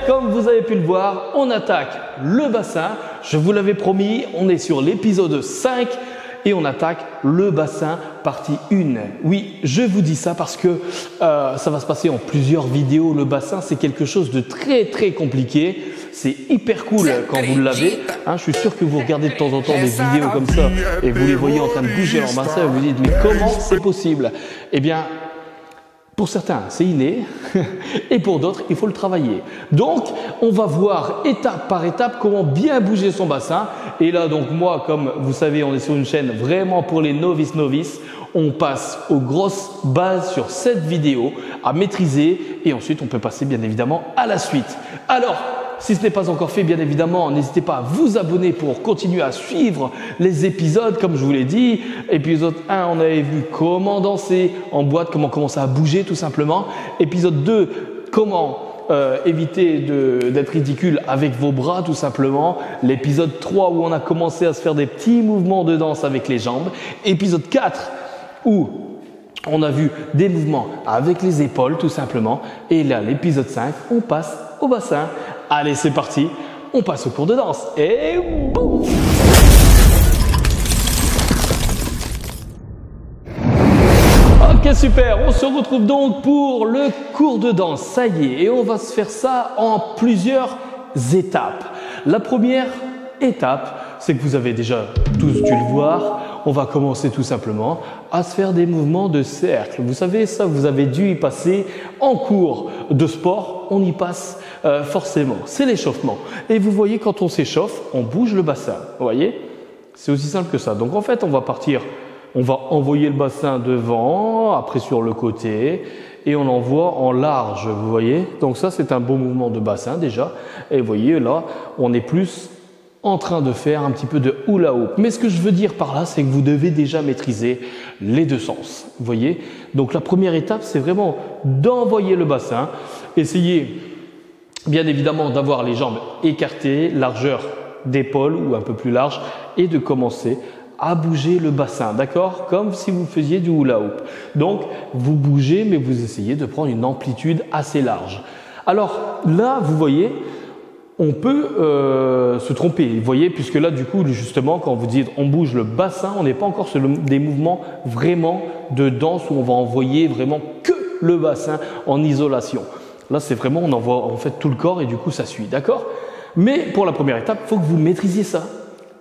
super, comme vous avez pu le voir, on attaque le bassin. Je vous l'avais promis, on est sur l'épisode 5 et on attaque le bassin partie 1. Oui, je vous dis ça parce que ça va se passer en plusieurs vidéos. Le bassin, c'est quelque chose de très compliqué. C'est hyper cool quand vous l'avez. Hein, je suis sûr que vous regardez de temps en temps des vidéos comme ça et vous les voyez en train de bouger leur bassin et vous vous dites mais comment c'est possible? Eh bien, pour certains, c'est inné et pour d'autres, il faut le travailler. Donc, on va voir étape par étape comment bien bouger son bassin. Et là, donc moi, comme vous savez, on est sur une chaîne vraiment pour les novices. On passe aux grosses bases sur cette vidéo à maîtriser et ensuite, on peut passer bien évidemment à la suite. Alors, si ce n'est pas encore fait, bien évidemment, n'hésitez pas à vous abonner pour continuer à suivre les épisodes. Comme je vous l'ai dit, épisode 1, on avait vu comment danser en boîte, comment commencer à bouger tout simplement. Épisode 2, comment éviter d'être ridicule avec vos bras tout simplement. L'épisode 3 où on a commencé à se faire des petits mouvements de danse avec les jambes. Épisode 4 où on a vu des mouvements avec les épaules tout simplement. Et là, l'épisode 5, on passe au bassin. Allez, c'est parti, on passe au cours de danse et boum! Ok, super, on se retrouve donc pour le cours de danse, ça y est, et on va se faire ça en plusieurs étapes. La première étape, c'est que vous avez déjà tous dû le voir, on va commencer tout simplement à se faire des mouvements de cercle. Vous savez, ça, vous avez dû y passer en cours de sport, on y passe forcément, c'est l'échauffement. Et vous voyez, quand on s'échauffe, on bouge le bassin, vous voyez? C'est aussi simple que ça. Donc en fait, on va partir, on va envoyer le bassin devant, après sur le côté, et on l'envoie en large, vous voyez? Donc ça, c'est un bon mouvement de bassin déjà. Et vous voyez, là, on est plus en train de faire un petit peu de hula hoop. Mais ce que je veux dire par là, c'est que vous devez déjà maîtriser les deux sens. Vous voyez? Donc la première étape, c'est vraiment d'envoyer le bassin. Essayez bien évidemment d'avoir les jambes écartées, largeur d'épaule ou un peu plus large, et de commencer à bouger le bassin, d'accord? Comme si vous faisiez du hula hoop. Donc vous bougez, mais vous essayez de prendre une amplitude assez large. Alors là, vous voyez, on peut se tromper, vous voyez, puisque là, du coup, justement, quand vous dites on bouge le bassin, on n'est pas encore sur des mouvements vraiment de danse où on va envoyer vraiment que le bassin en isolation. Là, c'est vraiment, on envoie en fait tout le corps et du coup, ça suit, d'accord? Mais pour la première étape, il faut que vous maîtrisiez ça.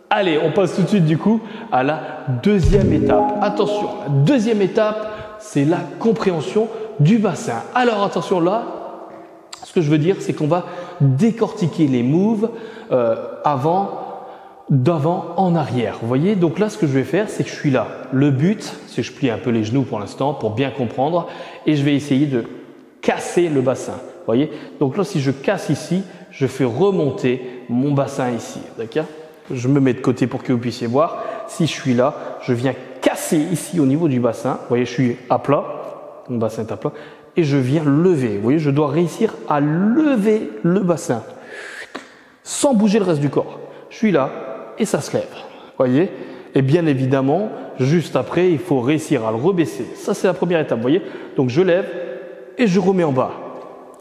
Allez, on passe tout de suite du coup à la deuxième étape. Attention, la deuxième étape, c'est la compréhension du bassin. Alors attention là, ce que je veux dire, c'est qu'on va décortiquer les moves d'avant en arrière. Vous voyez, donc là, ce que je vais faire, c'est que je suis là. Le but, c'est que je plie un peu les genoux pour l'instant pour bien comprendre et je vais essayer de casser le bassin. Vous voyez, donc là, si je casse ici, je fais remonter mon bassin ici. D'accord? Je me mets de côté pour que vous puissiez voir. Si je suis là, je viens casser ici au niveau du bassin. Vous voyez, je suis à plat. Mon bassin est à plat. Et je viens lever. Vous voyez, je dois réussir à lever le bassin sans bouger le reste du corps. Je suis là et ça se lève. Vous voyez? Et bien évidemment, juste après, il faut réussir à le rebaisser. Ça, c'est la première étape. Vous voyez? Donc, je lève et je remets en bas.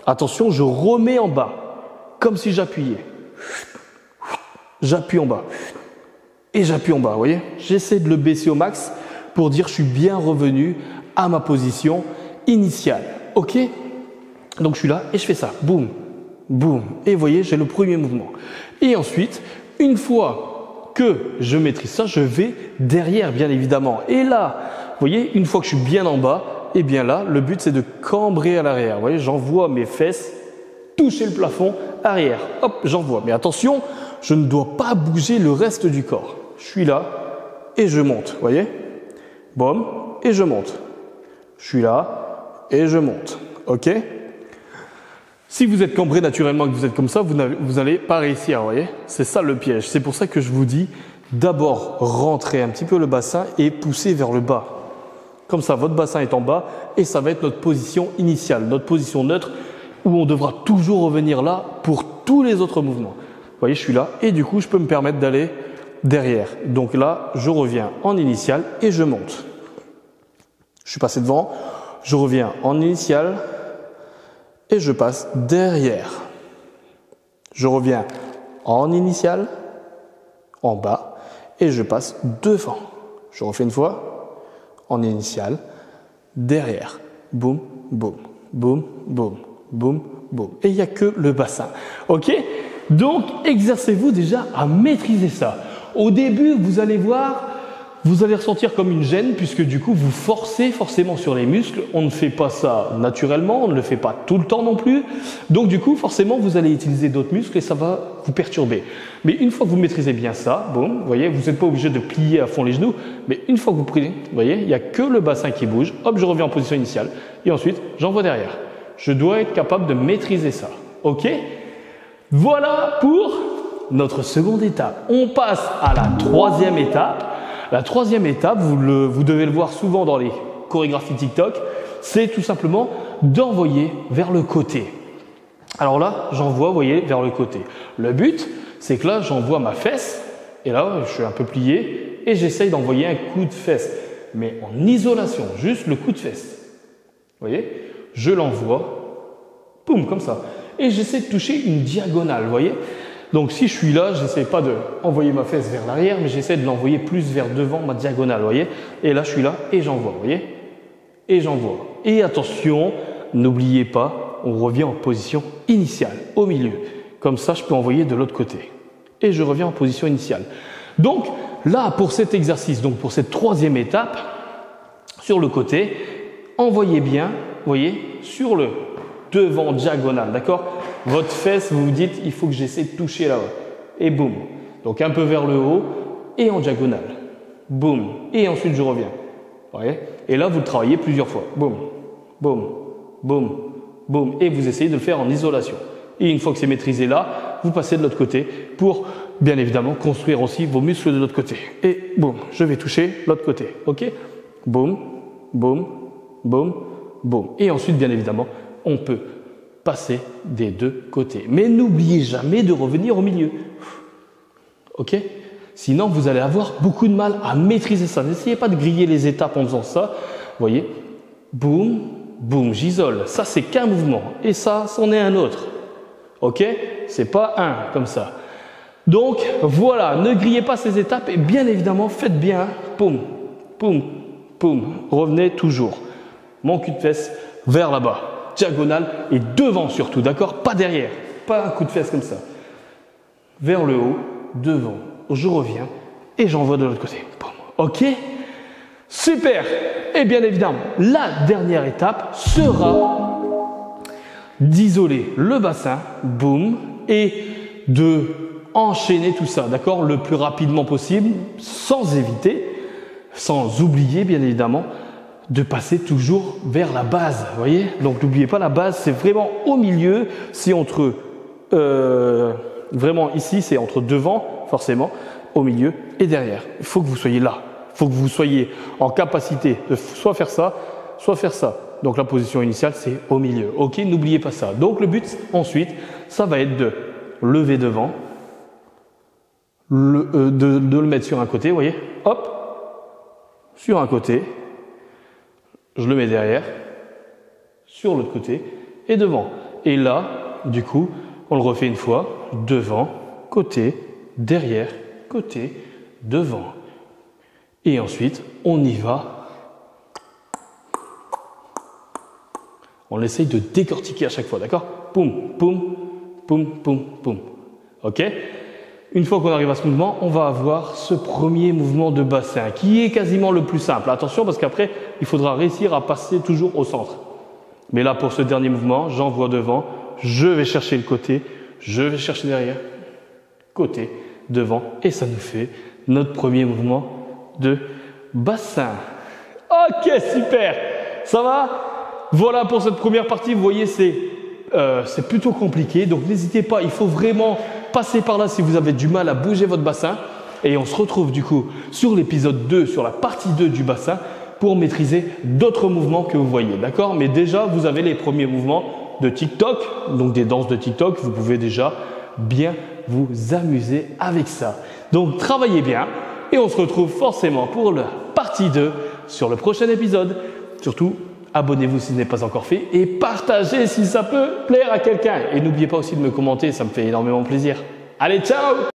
Attention, je remets en bas. Comme si j'appuyais. J'appuie en bas. Et j'appuie en bas. Vous voyez? J'essaie de le baisser au max pour dire je suis bien revenu à ma position initiale. Ok? Donc je suis là et je fais ça. Boum, boum. Et vous voyez, j'ai le premier mouvement. Et ensuite, une fois que je maîtrise ça, je vais derrière, bien évidemment. Et là, vous voyez, une fois que je suis bien en bas, et bien là, le but c'est de cambrer à l'arrière. Vous voyez, j'envoie mes fesses toucher le plafond arrière. Hop, j'envoie. Mais attention, je ne dois pas bouger le reste du corps. Je suis là et je monte. Vous voyez? Boum, et je monte. Je suis là et je monte. Ok? Si vous êtes cambré naturellement et que vous êtes comme ça, vous n'allez pas réussir. Vous voyez? C'est ça le piège. C'est pour ça que je vous dis d'abord rentrer un petit peu le bassin et pousser vers le bas. Comme ça, votre bassin est en bas et ça va être notre position initiale, notre position neutre où on devra toujours revenir là pour tous les autres mouvements. Vous voyez, je suis là et du coup, je peux me permettre d'aller derrière. Donc là, je reviens en initial et je monte. Je suis passé devant, je reviens en initial et je passe derrière. Je reviens en initial, en bas, et je passe devant. Je refais une fois, en initial, derrière. Boum, boum, boum, boum, boum, boum. Et il n'y a que le bassin. Ok? Donc, exercez-vous déjà à maîtriser ça. Au début, vous allez voir, vous allez ressentir comme une gêne puisque du coup, vous forcez forcément sur les muscles. On ne fait pas ça naturellement, on ne le fait pas tout le temps non plus. Donc du coup, forcément, vous allez utiliser d'autres muscles et ça va vous perturber. Mais une fois que vous maîtrisez bien ça, bon, vous voyez, vous n'êtes pas obligé de plier à fond les genoux, mais une fois que vous prenez, vous voyez, il n'y a que le bassin qui bouge. Hop, je reviens en position initiale et ensuite, j'envoie derrière. Je dois être capable de maîtriser ça. Ok? Voilà pour notre seconde étape. On passe à la troisième étape. La troisième étape, vous devez le voir souvent dans les chorégraphies TikTok, c'est tout simplement d'envoyer vers le côté. Alors là, j'envoie, vous voyez, vers le côté. Le but, c'est que là, j'envoie ma fesse, et là, je suis un peu plié, et j'essaye d'envoyer un coup de fesse, mais en isolation, juste le coup de fesse. Vous voyez, je l'envoie, boum, comme ça. Et j'essaie de toucher une diagonale, vous voyez. Donc si je suis là, j'essaie pas de envoyer ma fesse vers l'arrière, mais j'essaie de l'envoyer plus vers devant ma diagonale, vous voyez. Et là, je suis là et j'envoie, vous voyez. Et j'envoie. Et attention, n'oubliez pas, on revient en position initiale, au milieu. Comme ça, je peux envoyer de l'autre côté. Et je reviens en position initiale. Donc là, pour cet exercice, donc pour cette troisième étape, sur le côté, envoyez bien, vous voyez, sur le devant diagonale, d'accord? Votre fesse, vous vous dites, il faut que j'essaie de toucher là-haut. Et boum. Donc un peu vers le haut et en diagonale. Boum. Et ensuite, je reviens. Vous voyez? Et là, vous le travaillez plusieurs fois. Boum, boum, boum, boum. Et vous essayez de le faire en isolation. Et une fois que c'est maîtrisé là, vous passez de l'autre côté pour, bien évidemment, construire aussi vos muscles de l'autre côté. Et boum, je vais toucher l'autre côté. Ok? Boum, boum, boum, boum. Et ensuite, bien évidemment, on peut passer des deux côtés. Mais n'oubliez jamais de revenir au milieu. Ok? Sinon, vous allez avoir beaucoup de mal à maîtriser ça. N'essayez pas de griller les étapes en faisant ça. Vous voyez? Boum, boum, j'isole. Ça, c'est qu'un mouvement. Et ça, c'en est un autre. Ok? C'est pas un comme ça. Donc, voilà. Ne grillez pas ces étapes et bien évidemment, faites bien. Poum, poum, poum. Revenez toujours. Mon cul de fesse vers là-bas. Diagonale et devant surtout, d'accord? Pas derrière, pas un coup de fesse comme ça. Vers le haut, devant, je reviens et j'envoie de l'autre côté. Boum. Ok? Super! Et bien évidemment, la dernière étape sera d'isoler le bassin, boum, et de enchaîner tout ça, d'accord? Le plus rapidement possible, sans éviter, sans oublier bien évidemment, de passer toujours vers la base, vous voyez? Donc n'oubliez pas, la base, c'est vraiment au milieu, c'est entre, vraiment ici, c'est entre devant, forcément, au milieu et derrière. Il faut que vous soyez là, il faut que vous soyez en capacité de soit faire ça, soit faire ça. Donc la position initiale, c'est au milieu, ok? N'oubliez pas ça. Donc le but, ensuite, ça va être de lever devant, de le mettre sur un côté, vous voyez? Hop, sur un côté, je le mets derrière, sur l'autre côté et devant. Et là, du coup, on le refait une fois, devant, côté, derrière, côté, devant. Et ensuite, on y va. On essaye de décortiquer à chaque fois, d'accord? Poum, poum, poum, poum, poum. Ok? Une fois qu'on arrive à ce mouvement, on va avoir ce premier mouvement de bassin qui est quasiment le plus simple. Attention parce qu'après, il faudra réussir à passer toujours au centre. Mais là, pour ce dernier mouvement, j'envoie devant, je vais chercher le côté, je vais chercher derrière, côté, devant. Et ça nous fait notre premier mouvement de bassin. Ok, super! Ça va? Voilà pour cette première partie. Vous voyez, c'est plutôt compliqué. Donc n'hésitez pas, il faut vraiment passer par là si vous avez du mal à bouger votre bassin. Et on se retrouve du coup sur l'épisode 2, sur la partie 2 du bassin pour maîtriser d'autres mouvements que vous voyez. D'accord? Mais déjà, vous avez les premiers mouvements de TikTok, donc des danses de TikTok. Vous pouvez déjà bien vous amuser avec ça. Donc travaillez bien et on se retrouve forcément pour la partie 2 sur le prochain épisode. Surtout, abonnez-vous si ce n'est pas encore fait et partagez si ça peut plaire à quelqu'un. Et n'oubliez pas aussi de me commenter, ça me fait énormément plaisir. Allez, ciao!